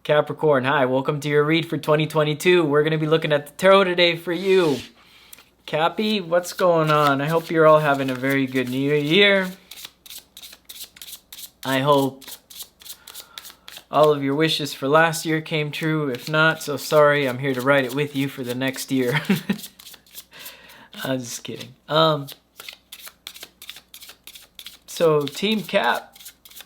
Capricorn, hi, welcome to your read for 2022. We're going to be looking at the tarot today for you. Cappy, what's going on? I hope you're all having a very good new year. I hope all of your wishes for last year came true. If not, so sorry. I'm here to write it with you for the next year. I'm just kidding. So Team Cap,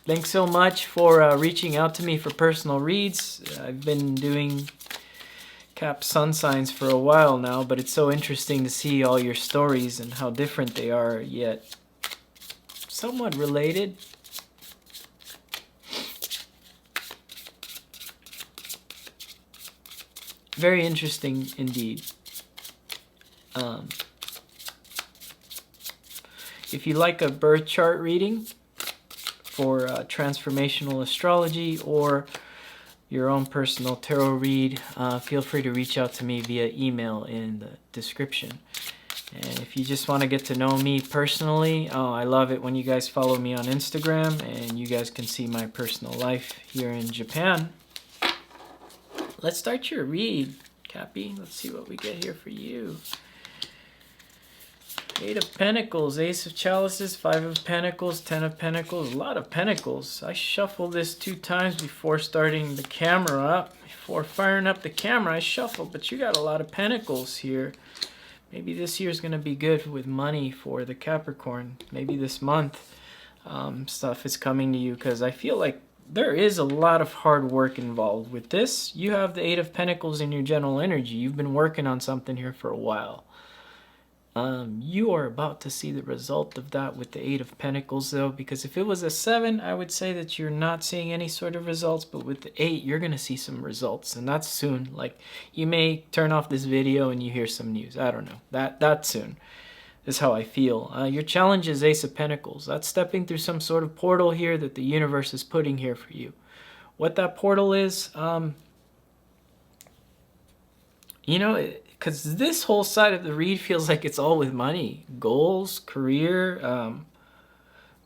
thanks so much for reaching out to me for personal reads. I've been doing Cap sun signs for a while now, but it's so interesting to see all your stories and how different they are, yet somewhat related. Very interesting indeed. If you like a birth chart reading for transformational astrology or your own personal tarot read, feel free to reach out to me via email in the description. And if you just want to get to know me personally, I love it when you guys follow me on Instagram and you guys can see my personal life here in Japan. Let's start your read, Cappy. Let's see what we get here for you. Eight of Pentacles, Ace of Chalices, Five of Pentacles, Ten of Pentacles, a lot of Pentacles. I shuffled this 2 times before starting the camera up. Before firing up the camera, I shuffled, but you got a lot of Pentacles here. Maybe this year's going to be good with money for the Capricorn. Maybe this month stuff is coming to you, because I feel like there is a lot of hard work involved with this. You have the Eight of Pentacles in your general energy. You've been working on something here for a while. You are about to see the result of that with the Eight of Pentacles, though, because if it was a 7, I would say that you're not seeing any sort of results, but with the 8, you're going to see some results, and that's soon. Like, you may turn off this video and you hear some news. I don't know. That's soon. Is how I feel. Your challenge is Ace of Pentacles. That's stepping through some sort of portal here that the universe is putting here for you. What that portal is, because this whole side of the read feels like it's all with money, goals, career,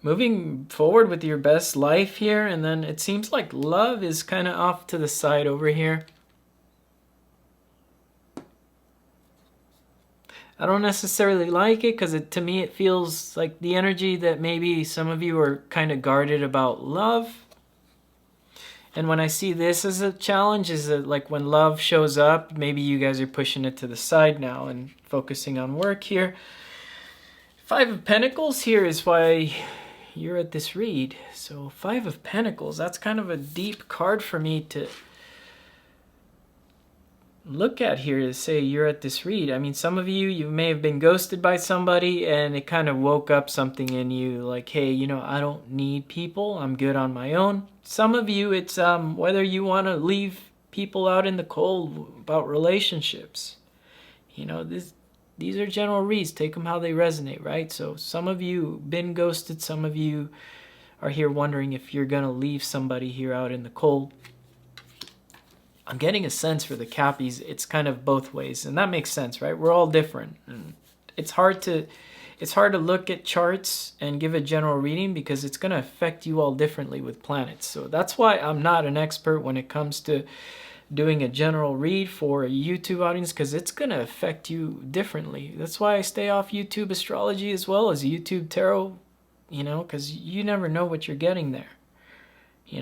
moving forward with your best life here, and then it seems like love is kind of off to the side over here. I don't necessarily like it because to me it feels like the energy that maybe some of you are kind of guarded about love. And when I see this as a challenge, is that like when love shows up, maybe you guys are pushing it to the side now and focusing on work here. Five of Pentacles here is why you're at this read. So Five of Pentacles, that's kind of a deep card for me to look at here to say you're at this read. I mean, some of you may have been ghosted by somebody and it kind of woke up something in you like, hey, I don't need people. I'm good on my own. Some of you, it's whether you want to leave people out in the cold about relationships. These are general reads. Take them how they resonate, right? So some of you been ghosted. Some of you are here wondering if you're going to leave somebody here out in the cold. I'm getting a sense for the Cappies, it's kind of both ways, and that makes sense, right? We're all different. And it's hard to look at charts and give a general reading because it's going to affect you all differently with planets. So that's why I'm not an expert when it comes to doing a general read for a YouTube audience, because it's going to affect you differently. That's why I stay off YouTube astrology as well as YouTube tarot, because you never know what you're getting there.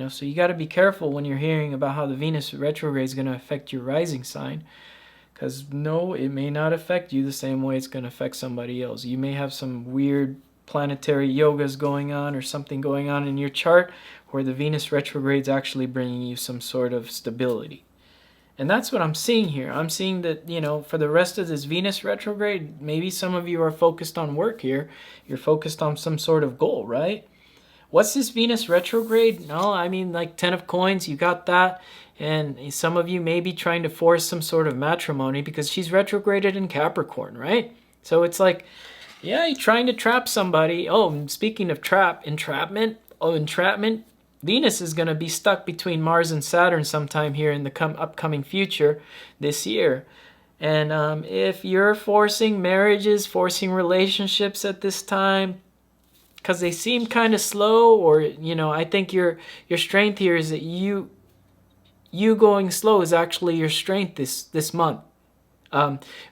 So you got to be careful when you're hearing about how the Venus retrograde is going to affect your rising sign. Because no, it may not affect you the same way it's going to affect somebody else. You may have some weird planetary yogas going on or something going on in your chart where the Venus retrograde is actually bringing you some sort of stability. And that's what I'm seeing here. I'm seeing that, for the rest of this Venus retrograde, maybe some of you are focused on work here. You're focused on some sort of goal, right? What's this Venus retrograde? No, I mean like 10 of coins, you got that. And some of you may be trying to force some sort of matrimony because she's retrograded in Capricorn, right? So it's like, yeah, you're trying to trap somebody. Oh, speaking of entrapment. Venus is going to be stuck between Mars and Saturn sometime here in the upcoming future this year. And if you're forcing marriages, forcing relationships at this time, because they seem kind of slow, or I think your strength here is that you you going slow is actually your strength this month.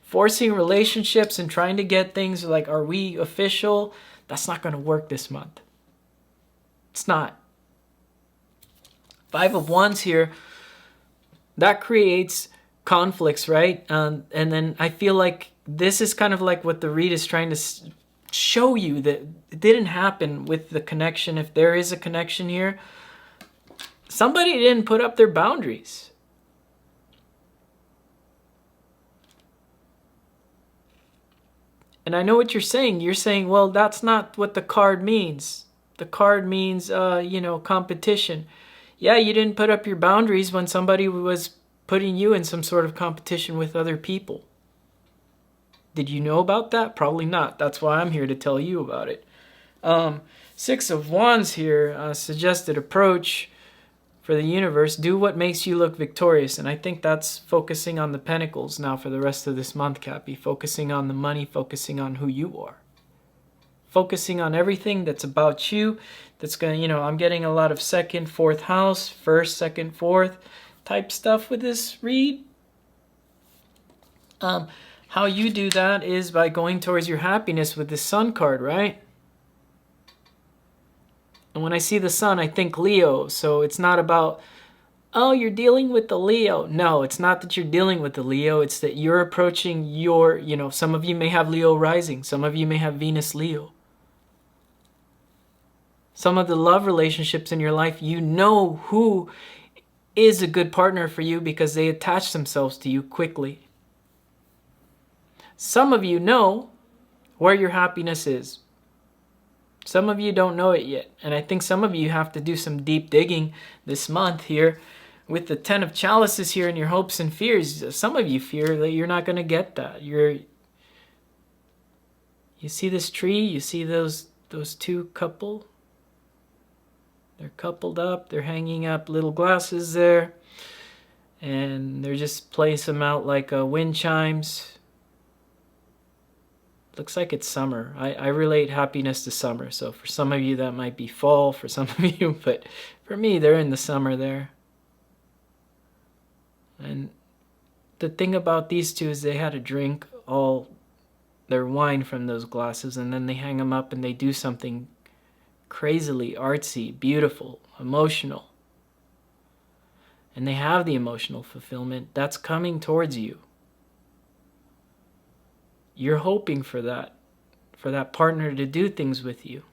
Forcing relationships and trying to get things like, are we official? That's not going to work this month. It's not. 5 of Wands here, that creates conflicts, right? And then I feel like this is kind of like what the read is trying to show you, that it didn't happen with the connection. If there is a connection here, somebody didn't put up their boundaries. And I know what you're saying. You're saying, well, that's not what the card means. The card means, competition. Yeah, you didn't put up your boundaries when somebody was putting you in some sort of competition with other people. Did you know about that? Probably not. That's why I'm here to tell you about it. 6 of Wands here, suggested approach for the universe. Do what makes you look victorious. And I think that's focusing on the pentacles now for the rest of this month, Cappy. Focusing on the money, focusing on who you are. Focusing on everything that's about you. That's going to, I'm getting a lot of 2nd, 4th house, 1st, 2nd, 4th type stuff with this read. How you do that is by going towards your happiness with the Sun card, right? And when I see the Sun, I think Leo. So it's not about, oh, you're dealing with the Leo. No, it's not that you're dealing with the Leo. It's that you're approaching your, some of you may have Leo rising. Some of you may have Venus Leo. Some of the love relationships in your life, you know who is a good partner for you because they attach themselves to you quickly. Some of you know where your happiness is. Some of you don't know it yet. And I think some of you have to do some deep digging this month here with the 10 of Chalices here and your hopes and fears. Some of you fear that you're not going to get that. You see this tree? You see those two couple? They're coupled up. They're hanging up little glasses there. And they're just placing them out like wind chimes. Looks like it's summer. I relate happiness to summer. So for some of you, that might be fall for some of you. But for me, they're in the summer there. And the thing about these two is they had to drink all their wine from those glasses. And then they hang them up and they do something crazily artsy, beautiful, emotional. And they have the emotional fulfillment. That's coming towards you. You're hoping for that partner to do things with you.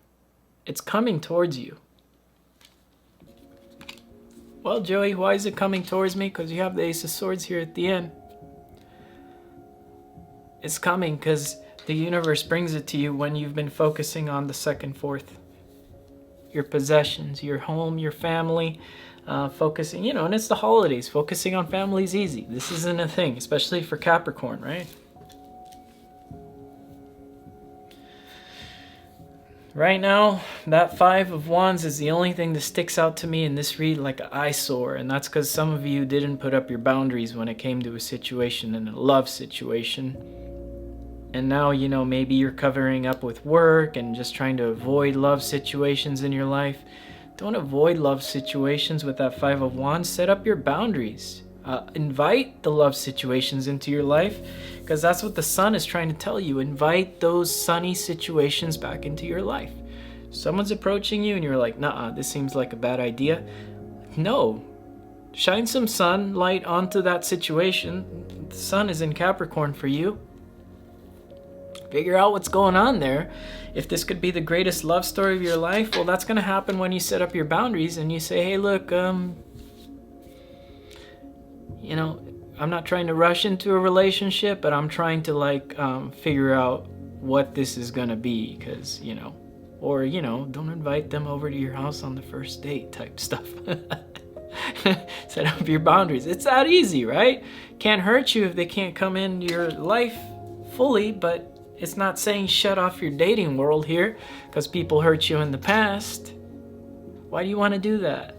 It's coming towards you. Well, Joey, why is it coming towards me? Because you have the Ace of Swords here at the end. It's coming because the universe brings it to you when you've been focusing on the 2nd, 4th. Your possessions, your home, your family, focusing, and it's the holidays. Focusing on family is easy. This isn't a thing, especially for Capricorn, right? Right now, that 5 of Wands is the only thing that sticks out to me in this read like an eyesore. And that's because some of you didn't put up your boundaries when it came to a situation, in a love situation. And now, maybe you're covering up with work and just trying to avoid love situations in your life. Don't avoid love situations with that 5 of Wands. Set up your boundaries. Invite the love situations into your life, because that's what the Sun is trying to tell you. Invite those sunny situations back into your life. Someone's approaching you and you're like, nah, this seems like a bad idea. No. Shine some sunlight onto that situation. The Sun is in Capricorn for you. Figure out what's going on there. If this could be the greatest love story of your life, well, that's going to happen when you set up your boundaries and you say, hey, look, I'm not trying to rush into a relationship, but I'm trying to figure out what this is going to be, because, don't invite them over to your house on the first date type stuff. Set up your boundaries. It's that easy, right? Can't hurt you if they can't come into your life fully, but it's not saying shut off your dating world here because people hurt you in the past. Why do you want to do that?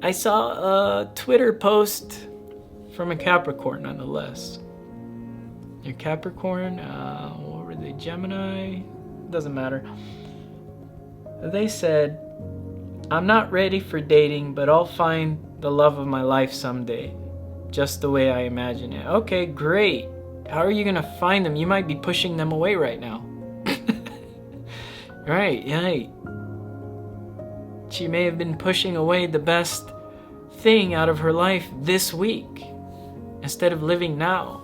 I saw a Twitter post from a Capricorn, nonetheless. Your Capricorn, what were they, Gemini? Doesn't matter. They said, I'm not ready for dating, but I'll find the love of my life someday, just the way I imagine it. Okay, great. How are you gonna find them? You might be pushing them away right now. Right. She may have been pushing away the best thing out of her life this week instead of living now.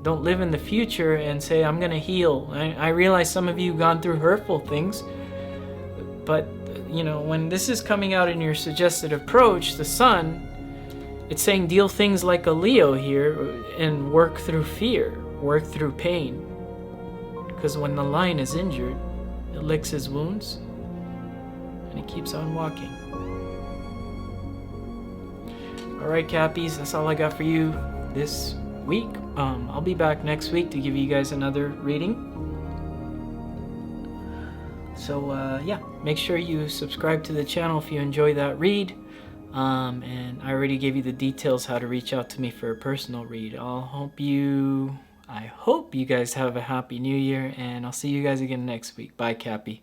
Don't live in the future and say, I'm gonna heal. I realize some of you have gone through hurtful things, but you know, when this is coming out in your suggested approach, the sun, it's saying deal things like a Leo here and work through fear, work through pain. Because when the lion is injured, it licks his wounds and it keeps on walking. Alright, Cappies, that's all I got for you this week. I'll be back next week to give you guys another reading. So yeah, make sure you subscribe to the channel if you enjoy that read. And I already gave you the details how to reach out to me for a personal read. I hope you guys have a happy new year, and I'll see you guys again next week. Bye, Cappy.